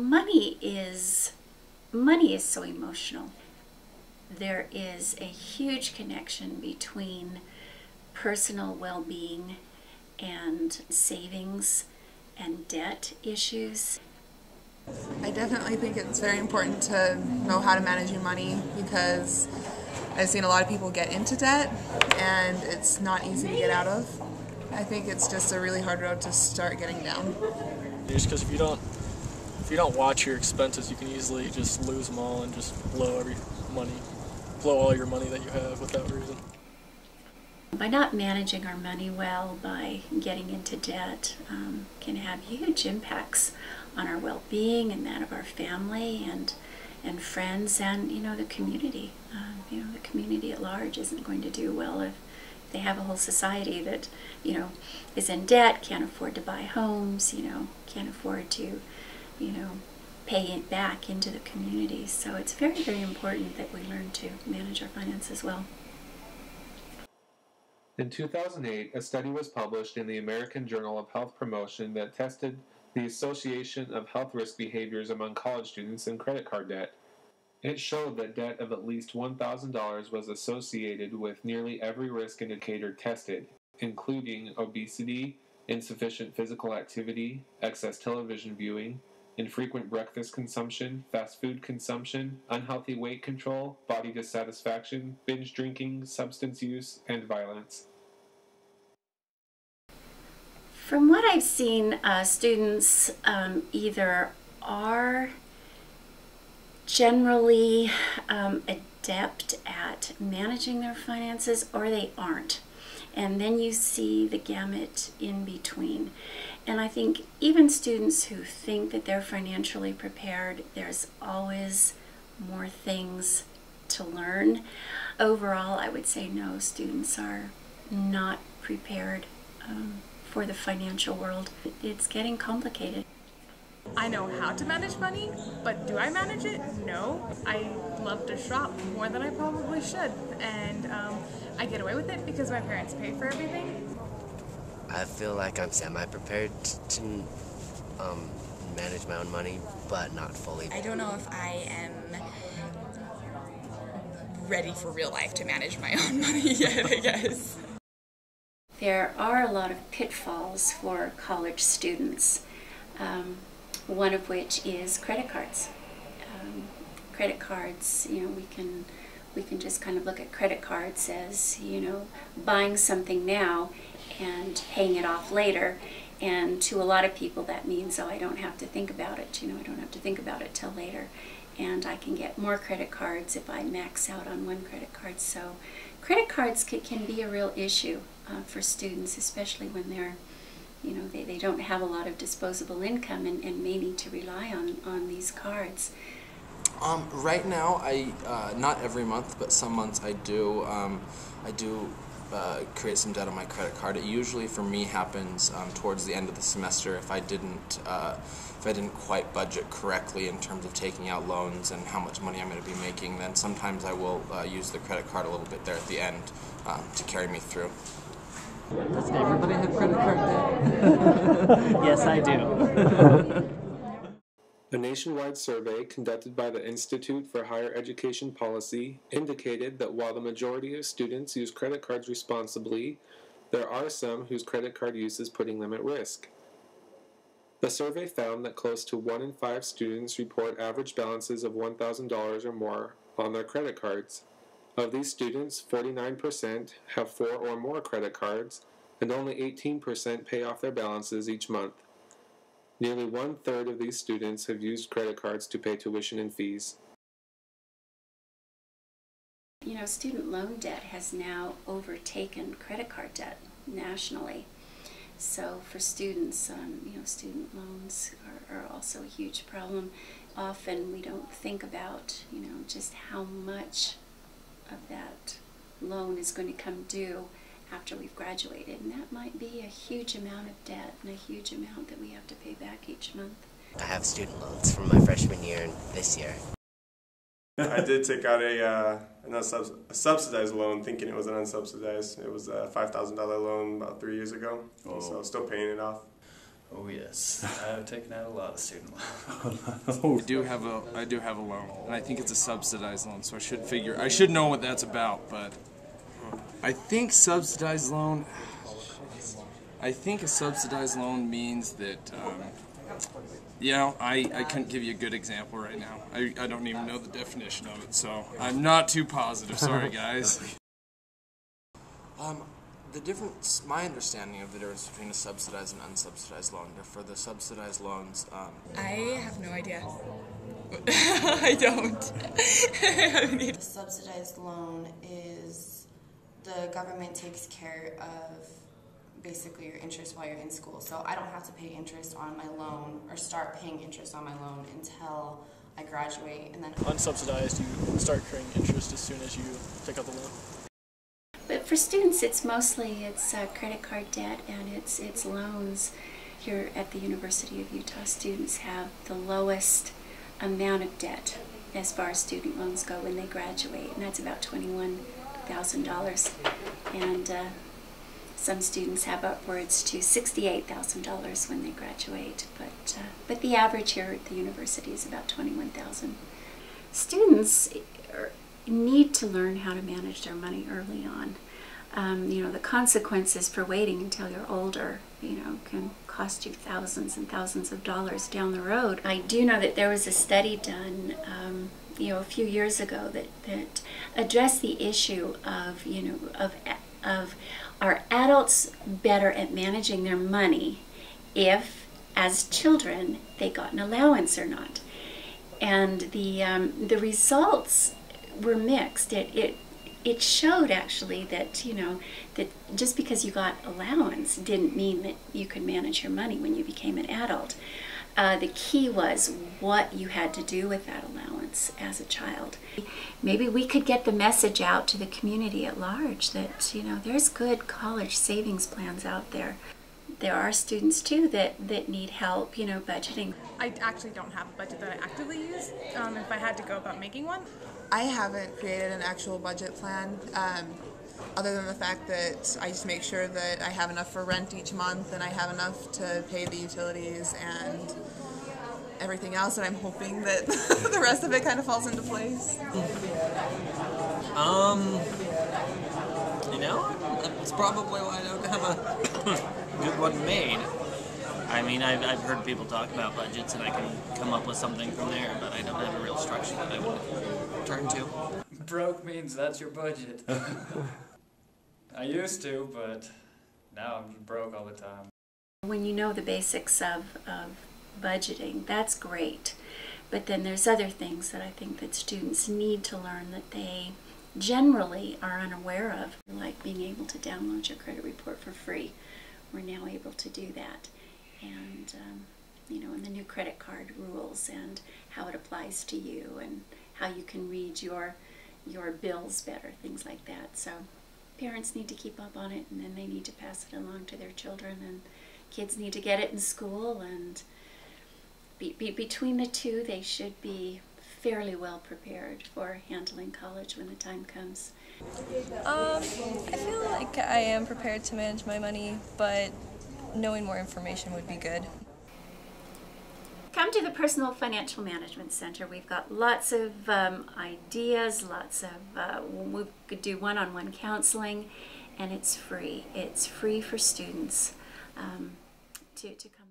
Money is so emotional. There is a huge connection between personal well-being and savings and debt issues. I definitely think it's very important to know how to manage your money because I've seen a lot of people get into debt and it's not easy to get out of. I think it's just a really hard road to start getting down. Just because if you don't watch your expenses, you can easily just lose them all and just blow all your money that you have without reason. By not managing our money well, by getting into debt, can have huge impacts on our well-being and that of our family and friends and the community. The community at large isn't going to do well if they have a whole society that is in debt, can't afford to buy homes, can't afford to pay it back into the community. So it's very, very important that we learn to manage our finances well. In 2008, a study was published in the American Journal of Health Promotion that tested the association of health risk behaviors among college students and credit card debt. It showed that debt of at least $1,000 was associated with nearly every risk indicator tested, including obesity, insufficient physical activity, excess television viewing, infrequent breakfast consumption, fast food consumption, unhealthy weight control, body dissatisfaction, binge drinking, substance use, and violence. From what I've seen, students either are generally adept at managing their finances or they aren't. And then you see the gamut in between. And I think even students who think that they're financially prepared, there's always more things to learn. Overall, I would say no, students are not prepared for the financial world. It's getting complicated. I know how to manage money, but do I manage it? No. I love to shop more than I probably should, and I get away with it because my parents pay for everything. I feel like I'm semi-prepared to manage my own money, but not fully. I don't know if I am ready for real life to manage my own money yet, I guess. There are a lot of pitfalls for college students, one of which is credit cards. Credit cards, we can just kind of look at credit cards as, buying something now and paying it off later. And to a lot of people that means, I don't have to think about it, I don't have to think about it till later. And I can get more credit cards if I max out on one credit card. So credit cards can be a real issue for students, especially when they're, they don't have a lot of disposable income and may need to rely on these cards. Right now, not every month, but some months I do create some debt on my credit card. It usually, for me, happens towards the end of the semester if I didn't quite budget correctly in terms of taking out loans and how much money I'm going to be making. Then sometimes I will use the credit card a little bit there at the end to carry me through. Does everybody have credit card debt? Yes, I do. A nationwide survey conducted by the Institute for Higher Education Policy indicated that while the majority of students use credit cards responsibly, there are some whose credit card use is putting them at risk. The survey found that close to 1 in 5 students report average balances of $1,000 or more on their credit cards. Of these students, 49% have 4 or more credit cards, and only 18% pay off their balances each month. Nearly 1/3 of these students have used credit cards to pay tuition and fees. Student loan debt has now overtaken credit card debt nationally. So for students, student loans are also a huge problem. Often we don't think about, just how much of that loan is going to come due after we've graduated, and that might be a huge amount of debt and a huge amount that we have to pay back each month. I have student loans from my freshman year and this year. I did take out a subsidized loan thinking it was an unsubsidized. It was a $5,000 loan about 3 years ago, so I was still paying it off. Oh yes, I've taken out a lot of student loans. I do have a loan, and I think it's a subsidized loan, so I should know what that's about, but I think a subsidized loan means that, you know, I couldn't give you a good example right now. I don't even know the definition of it, so I'm not too positive. Sorry, guys. My understanding of the difference between a subsidized and unsubsidized loan, for the subsidized loans, I have no idea. I don't. A subsidized loan is the government takes care of basically your interest while you're in school. So I don't have to pay interest on my loan or start paying interest on my loan until I graduate, and then Unsubsidized, you start accruing interest as soon as you take out the loan. But for students, it's mostly credit card debt and it's loans. Here at the University of Utah, students have the lowest amount of debt as far as student loans go when they graduate, and that's about $21,000. And some students have upwards to $68,000 when they graduate, but the average here at the university is about $21,000. Students need to learn how to manage their money early on. You know, the consequences for waiting until you're older, you know, can cost you thousands and thousands of dollars down the road. I do know that there was a study done, you know, a few years ago that addressed the issue of, you know, of are adults better at managing their money if, as children, they got an allowance or not. And the results were mixed. It showed actually that, you know, that just because you got allowance didn't mean that you could manage your money when you became an adult. The key was what you had to do with that allowance as a child. Maybe we could get the message out to the community at large that, you know, there's good college savings plans out there. There are students too that need help, you know, budgeting. I actually don't have a budget that I actively use. If I had to go about making one. I haven't created an actual budget plan, other than the fact that I just make sure that I have enough for rent each month and I have enough to pay the utilities and everything else, and I'm hoping that the rest of it kind of falls into place. You know, that's probably why I don't have a good one made. I mean, I've heard people talk about budgets and I can come up with something from there, but I don't have a real structure that I would turn to. Broke means that's your budget. I used to, but now I'm just broke all the time. When you know the basics of budgeting, that's great. But then there's other things that I think that students need to learn that they generally are unaware of, like being able to download your credit report for free. We're now able to do that. And, you know, and the new credit card rules and how it applies to you and how you can read your bills better, things like that. So parents need to keep up on it, and then they need to pass it along to their children, and kids need to get it in school, and between the two they should be fairly well prepared for handling college when the time comes. I feel like I am prepared to manage my money, but knowing more information would be good. Come to the Personal Financial Management Center. We've got lots of ideas, lots of, we could do one-on-one counseling, and it's free. It's free for students to come.